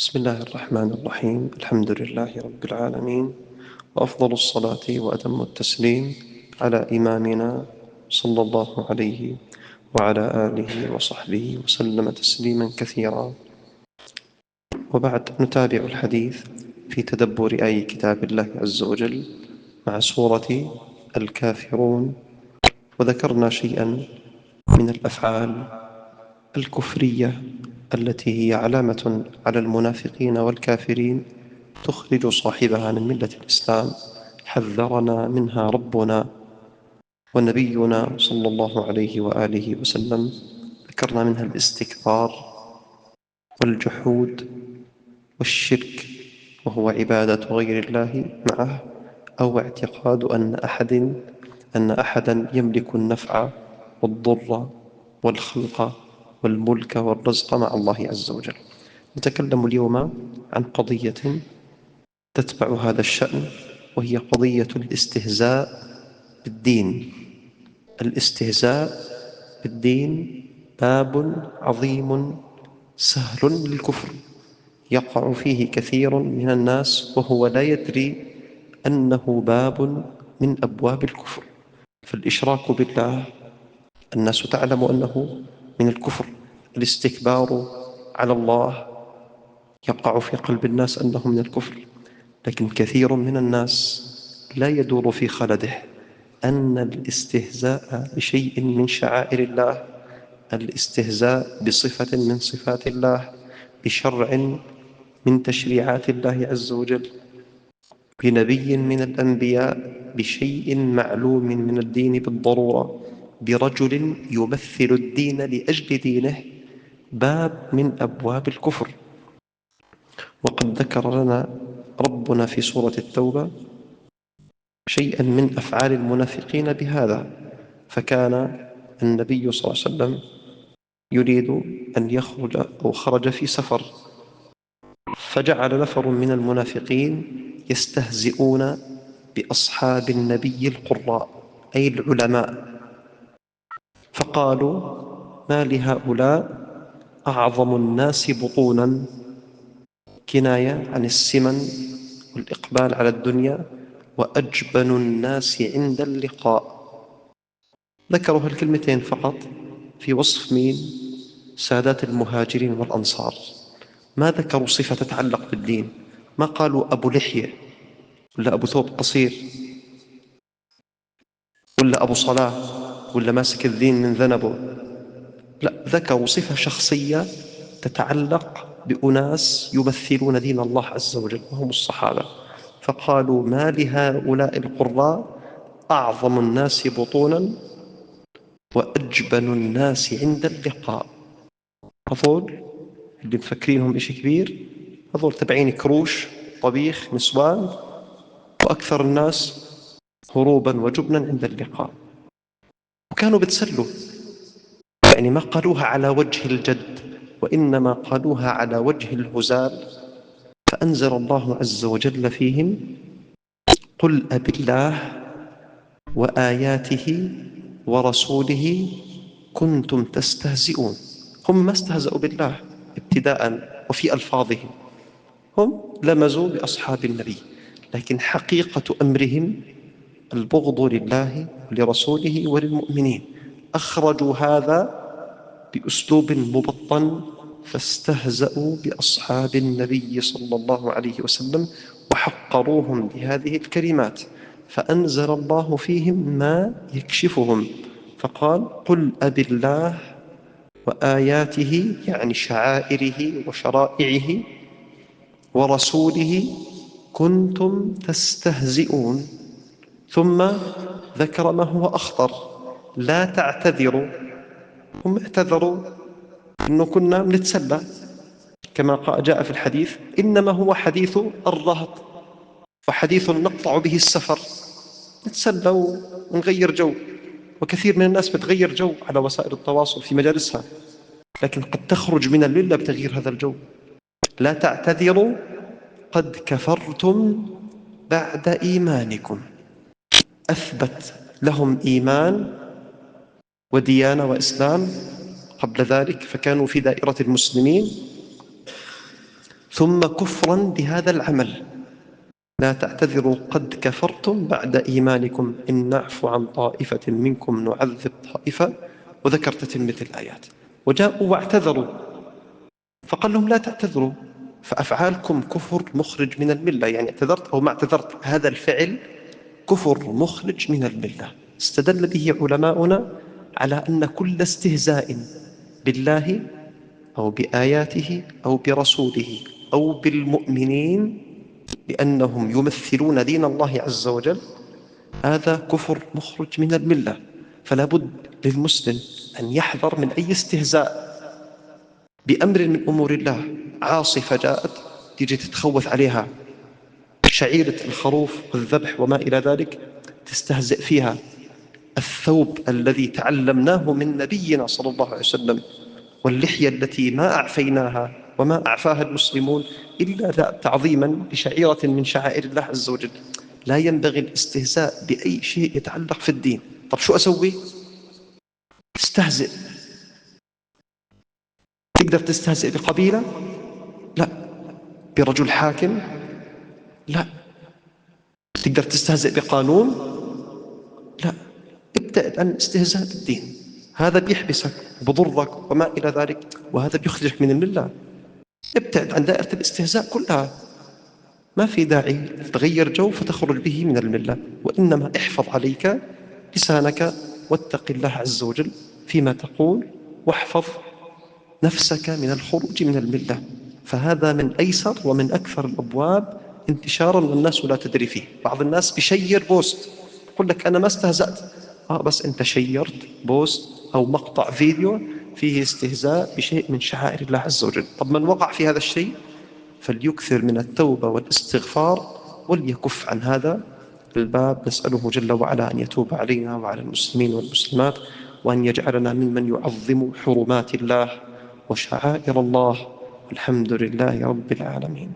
بسم الله الرحمن الرحيم. الحمد لله رب العالمين، وأفضل الصلاة وأتم التسليم على إمامنا صلى الله عليه وعلى آله وصحبه وسلم تسليما كثيرا. وبعد، نتابع الحديث في تدبر آي كتاب الله عز وجل مع سورة الكافرون، وذكرنا شيئا من الأفعال الكفرية التي هي علامة على المنافقين والكافرين تخرج صاحبها عن ملة الإسلام. حذرنا منها ربنا ونبينا صلى الله عليه وآله وسلم. ذكرنا منها الاستكبار والجحود والشرك، وهو عبادة غير الله معه، أو اعتقاد أن أحدا يملك النفع والضر والخلق والملك والرزق مع الله عز وجل. نتكلم اليوم عن قضية تتبع هذا الشأن، وهي قضية الاستهزاء بالدين. الاستهزاء بالدين باب عظيم سهل للكفر، يقع فيه كثير من الناس وهو لا يدري أنه باب من أبواب الكفر. فالإشراك بالله الناس تعلم أنه من الكفر، الاستكبار على الله يقع في قلب الناس أنه من الكفر، لكن كثير من الناس لا يدور في خلده أن الاستهزاء بشيء من شعائر الله، الاستهزاء بصفة من صفات الله، بشرع من تشريعات الله عز وجل، بنبي من الأنبياء، بشيء معلوم من الدين بالضرورة، برجل يمثل الدين لأجل دينه، باب من أبواب الكفر. وقد ذكر لنا ربنا في سورة التوبة شيئا من أفعال المنافقين بهذا. فكان النبي صلى الله عليه وسلم يريد أن يخرج أو خرج في سفر، فجعل نفر من المنافقين يستهزئون بأصحاب النبي القراء، أي العلماء، فقالوا: ما لهؤلاء أعظم الناس بطونا، كناية عن السمن والإقبال على الدنيا، وأجبن الناس عند اللقاء. ذكروا هالكلمتين فقط في وصف مين؟ سادات المهاجرين والأنصار. ما ذكروا صفة تتعلق بالدين، ما قالوا أبو لحية ولا أبو ثوب قصير ولا أبو صلاة ولا ماسك الدين من ذنبه، لا، ذكروا صفة شخصية تتعلق بأناس يمثلون دين الله عز وجل وهم الصحابة، فقالوا: ما لهؤلاء القراء أعظم الناس بطونا وأجبن الناس عند اللقاء. هذول اللي مفكرينهم إشي كبير، هذول تبعين كروش، طبيخ، نسوان، وأكثر الناس هروبا وجبنا عند اللقاء. وكانوا بتسلوا، يعني ما قالوها على وجه الجد، وإنما قالوها على وجه الهزال. فأنزل الله عز وجل فيهم: قل أبالله وآياته ورسوله كنتم تستهزئون. هم ما استهزأوا بالله ابتداء وفي ألفاظهم، هم لمزوا بأصحاب النبي، لكن حقيقة أمرهم البغض لله ولرسوله وللمؤمنين. أخرجوا هذا بأسلوب مبطن، فاستهزأوا بأصحاب النبي صلى الله عليه وسلم وحقروهم بهذه الكلمات، فأنزل الله فيهم ما يكشفهم، فقال: قل أبالله وآياته، يعني شعائره وشرائعه، ورسوله كنتم تستهزئون. ثم ذكر ما هو أخطر: لا تعتذروا. هم اعتذروا إنه كنا نتسلى، كما جاء في الحديث: إنما هو حديث الرهط وحديث نقطع به السفر، نتسلى ونغير جو. وكثير من الناس بتغير جو على وسائل التواصل في مجالسها، لكن قد تخرج من الملة بتغيير هذا الجو. لا تعتذروا قد كفرتم بعد إيمانكم. أثبت لهم إيمان وديانة وإسلام قبل ذلك، فكانوا في دائرة المسلمين، ثم كفرا بهذا العمل. لا تعتذروا قد كفرتم بعد إيمانكم إن نعفو عن طائفة منكم نعذب طائفة، وذكر تتمة الآيات. وجاءوا واعتذروا فقال لهم لا تعتذروا، فأفعالكم كفر مخرج من الملة، يعني اعتذرت أو ما اعتذرت هذا الفعل كفر مخرج من الملة. استدل به علماؤنا على أن كل استهزاء بالله أو بآياته أو برسوله أو بالمؤمنين لأنهم يمثلون دين الله عز وجل هذا كفر مخرج من الملة. فلا بد للمسلم أن يحذر من أي استهزاء بأمر من أمور الله. عاصفة جاءت تيجي تتخوث عليها شعيرة الخروف والذبح وما إلى ذلك، تستهزئ فيها. الثوب الذي تعلمناه من نبينا صلى الله عليه وسلم، واللحية التي ما أعفيناها وما أعفاها المسلمون إلا تعظيما لشعيرة من شعائر الله عز وجل. لا ينبغي الاستهزاء بأي شيء يتعلق في الدين. طب شو أسوي؟ استهزئ. تقدر تستهزئ بقبيلة؟ لا. برجل حاكم؟ لا. تقدر تستهزئ بقانون؟ لا. ابتعد عن الاستهزاء بالدين، هذا بيحبسك وبضرك وما إلى ذلك، وهذا بيخرجك من الملة. ابتعد عن دائرة الاستهزاء كلها، ما في داعي تغير جو فتخرج به من الملة. وإنما احفظ عليك لسانك واتق الله عز وجل فيما تقول، واحفظ نفسك من الخروج من الملة. فهذا من أيسر ومن أكثر الأبواب انتشارا والناس لا تدري فيه. بعض الناس بيشير بوست يقول لك أنا ما استهزأت، بس أنت شيرت بوست أو مقطع فيديو فيه استهزاء بشيء من شعائر الله عز وجل. طب من وقع في هذا الشيء فليكثر من التوبة والاستغفار وليكف عن هذا الباب. نسأله جل وعلا أن يتوب علينا وعلى المسلمين والمسلمات، وأن يجعلنا ممن يعظم حرمات الله وشعائر الله. الحمد لله رب العالمين.